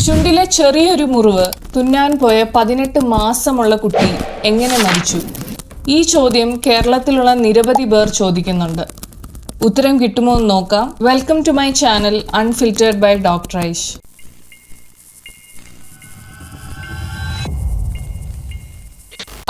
ചുണ്ടിലെ ചെറിയൊരു മുറിവ് തുന്നാൻ പോയ 18 മാസമുള്ള കുട്ടി എങ്ങനെ മരിച്ചു? ഈ ചോദ്യം കേരളത്തിലുള്ള നിരവധി പേർ ചോദിക്കുന്നുണ്ട്. ഉത്തരം കിട്ടുമോ എന്ന് നോക്കാം. Welcome to my channel unfiltered by doctor Aish.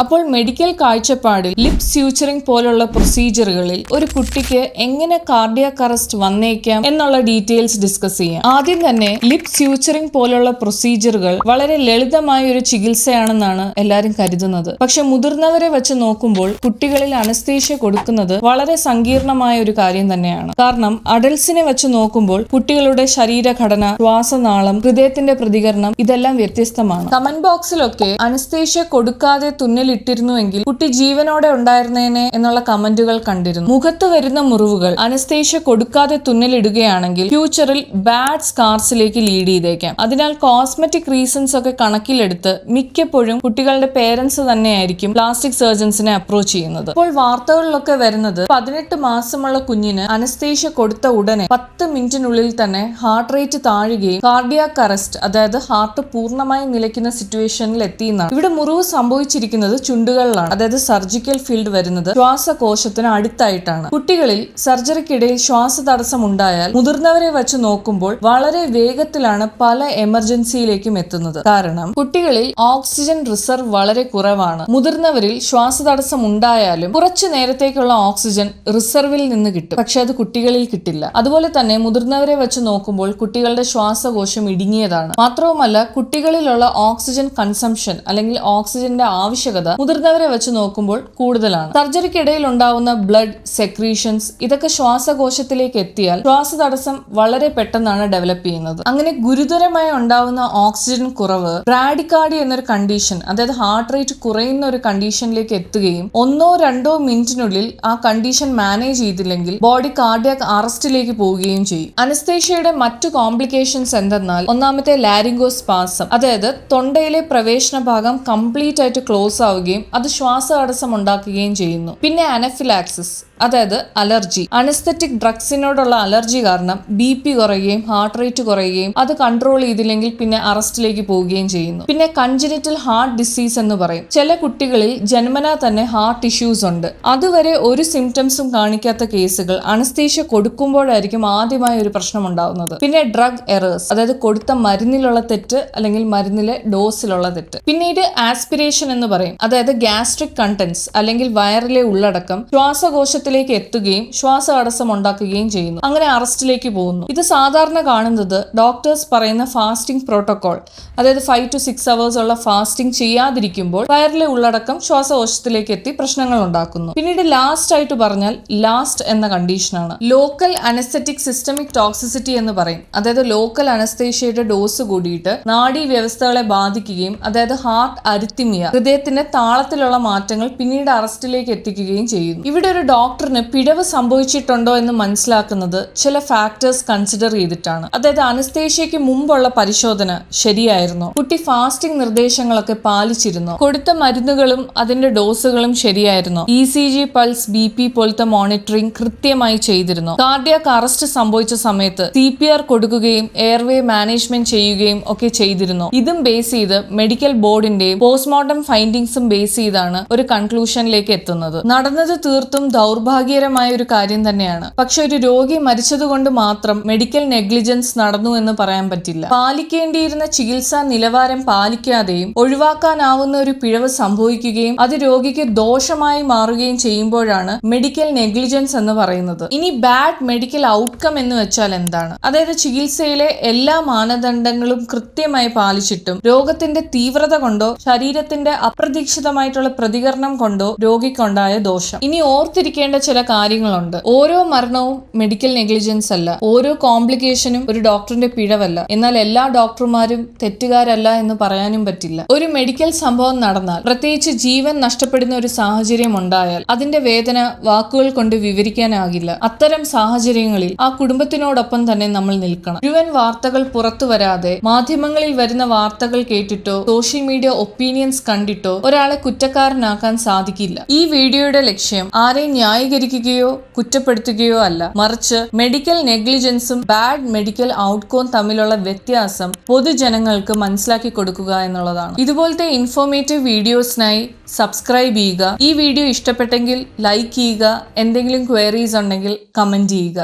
അപ്പോൾ മെഡിക്കൽ കാഴ്ചപ്പാടിൽ ലിപ് സ്യൂച്ചറിംഗ് പോലുള്ള പ്രൊസീജിയറുകളിൽ ഒരു കുട്ടിക്ക് എങ്ങനെ കാർഡിയാക് അറസ്റ്റ് വന്നേക്കാം എന്നുള്ള ഡീറ്റെയിൽസ് ഡിസ്കസ് ചെയ്യാം. ആദ്യം തന്നെ ലിപ് സ്യൂച്ചറിംഗ് പോലുള്ള പ്രൊസീജിയറുകൾ വളരെ ലളിതമായ ഒരു ചികിത്സയാണെന്നാണ് എല്ലാവരും കരുതുന്നത്. പക്ഷെ മുതിർന്നവരെ വെച്ച് നോക്കുമ്പോൾ കുട്ടികളിൽ അനസ്തേഷ്യ കൊടുക്കുന്നത് വളരെ സങ്കീർണമായ ഒരു കാര്യം തന്നെയാണ്. കാരണം അഡൽസിനെ വെച്ച് നോക്കുമ്പോൾ കുട്ടികളുടെ ശരീരഘടന, ശ്വാസനാളം, ഹൃദയത്തിന്റെ പ്രതികരണം ഇതെല്ലാം വ്യത്യസ്തമാണ്. കമന്റ് ബോക്സിലൊക്കെ അനസ്തേഷ്യ കൊടുക്കാതെ ഇട്ടിരുന്നുവെങ്കിൽ കുട്ടി ജീവനോടെ ഉണ്ടായിരുന്നേനെ എന്നുള്ള കമന്റുകൾ കണ്ടിരുന്നു. മുഖത്ത് വരുന്ന മുറിവുകൾ അനസ്തേഷ്യ കൊടുക്കാതെ തുന്നലിടുകയാണെങ്കിൽ ഫ്യൂച്ചറിൽ ബാഡ് സ്കാർസിലേക്ക് ലീഡ് ചെയ്തേക്കാം. അതിനാൽ കോസ്മെറ്റിക് റീസൺസ് ഒക്കെ കണക്കിലെടുത്ത് മിക്കപ്പോഴും കുട്ടികളുടെ പേരൻസ് തന്നെയായിരിക്കും പ്ലാസ്റ്റിക് സർജൻസിനെ അപ്രോച്ച് ചെയ്യുന്നത്. ഇപ്പോൾ വാർത്തകളിലൊക്കെ വരുന്നത് 18 മാസമുള്ള കുഞ്ഞിന് അനസ്തേഷ്യ കൊടുത്ത ഉടനെ 10 മിനിറ്റിനുള്ളിൽ തന്നെ ഹാർട്ട് റേറ്റ് താഴുകയും കാർഡിയാക് അറസ്റ്റ്, അതായത് ഹാർട്ട് പൂർണ്ണമായി നിലയ്ക്കുന്ന സിറ്റുവേഷനിൽ എത്തിയെന്നാണ്. ഇവിടെ മുറിവ് സംഭവിച്ചിരിക്കുന്നത് ചുണ്ടുകളിലാണ്. അതായത് സർജിക്കൽ ഫീൽഡ് വരുന്നത് ശ്വാസകോശത്തിന് അടുത്തായിട്ടാണ്. കുട്ടികളിൽ സർജറിക്കിടയിൽ ശ്വാസതടസ്സം ഉണ്ടായാൽ മുതിർന്നവരെ വെച്ച് നോക്കുമ്പോൾ വളരെ വേഗത്തിലാണ് പല എമർജൻസിയിലേക്കും എത്തുന്നത്. കാരണം കുട്ടികളിൽ ഓക്സിജൻ റിസർവ് വളരെ കുറവാണ്. മുതിർന്നവരിൽ ശ്വാസതടസ്സം ഉണ്ടായാലും കുറച്ചു നേരത്തേക്കുള്ള ഓക്സിജൻ റിസർവിൽ നിന്ന് കിട്ടും, പക്ഷെ അത് കുട്ടികളിൽ കിട്ടില്ല. അതുപോലെ തന്നെ മുതിർന്നവരെ വെച്ച് നോക്കുമ്പോൾ കുട്ടികളുടെ ശ്വാസകോശം ഇടുങ്ങിയതാണ്. മാത്രവുമല്ല കുട്ടികളിലുള്ള ഓക്സിജൻ കൺസംഷൻ അല്ലെങ്കിൽ ഓക്സിജന്റെ ആവശ്യകത മുതിർന്നവരെ വെച്ച് നോക്കുമ്പോൾ കൂടുതലാണ്. സർജറിക്കിടയിൽ ഉണ്ടാവുന്ന ബ്ലഡ് സെക്രീഷൻസ് ഇതൊക്കെ ശ്വാസകോശത്തിലേക്ക് എത്തിയാൽ ശ്വാസതടസ്സം വളരെ പെട്ടെന്നാണ് ഡെവലപ്പ് ചെയ്യുന്നത്. അങ്ങനെ ഗുരുതരമായി ഉണ്ടാവുന്ന ഓക്സിജൻ കുറവ് ബ്രാഡിക്കാർഡി എന്നൊരു കണ്ടീഷൻ, അതായത് ഹാർട്ട് റേറ്റ് കുറയുന്ന ഒരു കണ്ടീഷനിലേക്ക് എത്തുകയും 1-2 മിനിറ്റിനുള്ളിൽ ആ കണ്ടീഷൻ മാനേജ് ചെയ്തില്ലെങ്കിൽ ബോഡി കാർഡിയാക് അറസ്റ്റിലേക്ക് പോവുകയും ചെയ്യും. അനസ്തേഷ്യയുടെ മറ്റു കോംപ്ലിക്കേഷൻസ് എന്തെന്നാൽ ഒന്നാമത്തെ ലാരിംഗോസ്പാസം, അതായത് തൊണ്ടയിലെ പ്രവേശന ഭാഗം കംപ്ലീറ്റ് ആയിട്ട് ക്ലോസ് ആവുകയും അത് ശ്വാസതടസ്സം ഉണ്ടാക്കുകയും ചെയ്യുന്നു. പിന്നെ അനഫിലാക്സിസ്, അതായത് അലർജി. അനസ്തെറ്റിക് ഡ്രഗ്സിനോടുള്ള അലർജി കാരണം BP കുറയുകയും ഹാർട്ട് റേറ്റ് കുറയുകയും അത് കൺട്രോൾ ചെയ്തില്ലെങ്കിൽ പിന്നെ അറസ്റ്റിലേക്ക് പോവുകയും ചെയ്യുന്നു. പിന്നെ കൺജനിറ്റൽ ഹാർട്ട് ഡിസീസ് എന്ന് പറയും. ചില കുട്ടികളിൽ ജന്മനാ തന്നെ ഹാർട്ട് ഇഷ്യൂസ് ഉണ്ട്. അതുവരെ ഒരു സിംറ്റംസും കാണിക്കാത്ത കേസുകൾ അനസ്തേഷ്യ കൊടുക്കുമ്പോഴായിരിക്കും ആദ്യമായി ഒരു പ്രശ്നം ഉണ്ടാവുന്നത്. പിന്നെ ഡ്രഗ് എറേഴ്സ്, അതായത് കൊടുത്ത മരുന്നിലുള്ള തെറ്റ് അല്ലെങ്കിൽ മരുന്നിലെ ഡോസിലുള്ള തെറ്റ്. പിന്നീട് ആസ്പിരേഷൻ എന്ന് പറയും, അതായത് ഗ്യാസ്ട്രിക് കണ്ടൻസ് അല്ലെങ്കിൽ വയറിലെ ഉള്ളടക്കം ശ്വാസകോശത്തിൽ എത്തുകയും ശ്വാസതടസ്സം ഉണ്ടാക്കുകയും ചെയ്യുന്നു. അങ്ങനെ അറസ്റ്റിലേക്ക് പോകുന്നു. ഇത് സാധാരണ കാണുന്നത് ഡോക്ടേഴ്സ് പറയുന്ന ഫാസ്റ്റിംഗ് പ്രോട്ടോകോൾ, അതായത് 5 to 6 hours ഉള്ള ഫാസ്റ്റിംഗ് ചെയ്യാതിരിക്കുമ്പോൾ വയറിലെ ഉള്ളടക്കം ശ്വാസകോശത്തിലേക്ക് എത്തി പ്രശ്നങ്ങൾ ഉണ്ടാക്കുന്നു. പിന്നീട് ലാസ്റ്റ് ആയിട്ട് പറഞ്ഞാൽ ലാസ്റ്റ് എന്ന കണ്ടീഷനാണ് ലോക്കൽ അനസ്തെറ്റിക് സിസ്റ്റമിക് ടോക്സിസിറ്റി എന്ന് പറയും. അതായത് ലോക്കൽ അനസ്തേഷ്യയുടെ ഡോസ് കൂടിയിട്ട് നാഡീ വ്യവസ്ഥകളെ ബാധിക്കുകയും അതായത് ഹാർട്ട് അരിത്തിമിയ, ഹൃദയത്തിന്റെ താളത്തിലുള്ള മാറ്റങ്ങൾ പിന്നീട് അറസ്റ്റിലേക്ക് എത്തിക്കുകയും ചെയ്യുന്നു. ഇവിടെ ഒരു ഡോക്ടറിന് പിഴവ് സംഭവിച്ചിട്ടുണ്ടോ എന്ന് മനസ്സിലാക്കുന്നത് ചില ഫാക്ടേഴ്സ് കൺസിഡർ ചെയ്തിട്ടാണ്. അതായത് അനസ്തേഷ്യയ്ക്ക് മുമ്പുള്ള പരിശോധന ശരിയായിരുന്നോ, കുട്ടി ഫാസ്റ്റിംഗ് നിർദ്ദേശങ്ങളൊക്കെ പാലിച്ചിരുന്നോ, കൊടുത്ത മരുന്നുകളും അതിന്റെ ഡോസുകളും ശരിയായിരുന്നോ, ECG, പൾസ്, BP പോലത്തെ മോണിറ്ററിംഗ് കൃത്യമായി ചെയ്തിരുന്നോ, കാർഡിയാക് അറസ്റ്റ് സംഭവിച്ച സമയത്ത് CPR കൊടുക്കുകയും എയർവേ മാനേജ്മെന്റ് ചെയ്യുകയും ഒക്കെ ചെയ്തിരുന്നോ. ഇതും ബേസ് ചെയ്ത് മെഡിക്കൽ ബോർഡിന്റെയും പോസ്റ്റ്മോർട്ടം ഫൈൻഡിങ്സും ബേസ് ചെയ്താണ് ഒരു കൺക്ലൂഷനിലേക്ക് എത്തുന്നത്. നടന്നത് തീർത്തും ദൗർഭാഗ്യകരമായ ഒരു കാര്യം തന്നെയാണ്. പക്ഷെ ഒരു രോഗി മരിച്ചതുകൊണ്ട് മാത്രം മെഡിക്കൽ നെഗ്ലിജൻസ് നടന്നു എന്ന് പറയാൻ പറ്റില്ല. പാലിക്കേണ്ടിയിരുന്ന ചികിത്സാ നിലവാരം പാലിക്കാതെയും ഒഴിവാക്കാനാവുന്ന ഒരു പിഴവ് സംഭവിക്കുകയും അത് രോഗിക്ക് ദോഷമായി മാറുകയും ചെയ്യുമ്പോഴാണ് മെഡിക്കൽ നെഗ്ലിജൻസ് എന്ന് പറയുന്നത്. ഇനി ബാഡ് മെഡിക്കൽ ഔട്ട്കം എന്ന് വെച്ചാൽ എന്താണ്? അതായത് ചികിത്സയിലെ എല്ലാ മാനദണ്ഡങ്ങളും കൃത്യമായി പാലിച്ചിട്ടും രോഗത്തിന്റെ തീവ്രത കൊണ്ടോ ശരീരത്തിന്റെ അപ്രതീക്ഷിതമായിട്ടുള്ള പ്രതികരണം കൊണ്ടോ രോഗിക്കുണ്ടായ ദോഷം. ഇനി ഓർത്തിരിക്കേണ്ട ചില കാര്യങ്ങളുണ്ട്. ഓരോ മരണവും മെഡിക്കൽ നെഗ്ലിജൻസ് അല്ല, ഓരോ കോംപ്ലിക്കേഷനും ഒരു ഡോക്ടറിന്റെ പിഴവല്ല. എന്നാൽ എല്ലാ ഡോക്ടർമാരും തെറ്റുകാരല്ല എന്ന് പറയാനും പറ്റില്ല. ഒരു മെഡിക്കൽ സംഭവം നടന്നാൽ, പ്രത്യേകിച്ച് ജീവൻ നഷ്ടപ്പെടുന്ന ഒരു സാഹചര്യം ഉണ്ടായാൽ അതിന്റെ വേദന വാക്കുകൾ കൊണ്ട് വിവരിക്കാനാകില്ല. അത്തരം സാഹചര്യങ്ങളിൽ ആ കുടുംബത്തിനോടൊപ്പം തന്നെ നമ്മൾ നിൽക്കണം. മുഴുവൻ വാർത്തകൾ പുറത്തു വരാതെ മാധ്യമങ്ങളിൽ വരുന്ന വാർത്തകൾ കേട്ടിട്ടോ സോഷ്യൽ മീഡിയ ഒപ്പീനിയൻസ് കണ്ടിട്ടോ ഒരു ഒരാളെ കുറ്റക്കാരനാക്കാൻ സാധിക്കില്ല. ഈ വീഡിയോയുടെ ലക്ഷ്യം ആരെയും ന്യായീകരിക്കുകയോ കുറ്റപ്പെടുത്തുകയോ അല്ല, മറിച്ച് മെഡിക്കൽ നെഗ്ലിജൻസും ബാഡ് മെഡിക്കൽ ഔട്ട്കം തമ്മിലുള്ള വ്യത്യാസം പൊതുജനങ്ങൾക്ക് മനസ്സിലാക്കി കൊടുക്കുക എന്നുള്ളതാണ്. ഇതുപോലത്തെ ഇൻഫോർമേറ്റീവ് വീഡിയോസിനായി സബ്സ്ക്രൈബ് ചെയ്യുക. ഈ വീഡിയോ ഇഷ്ടപ്പെട്ടെങ്കിൽ ലൈക്ക് ചെയ്യുക. എന്തെങ്കിലും ക്വയറീസ് ഉണ്ടെങ്കിൽ കമന്റ് ചെയ്യുക.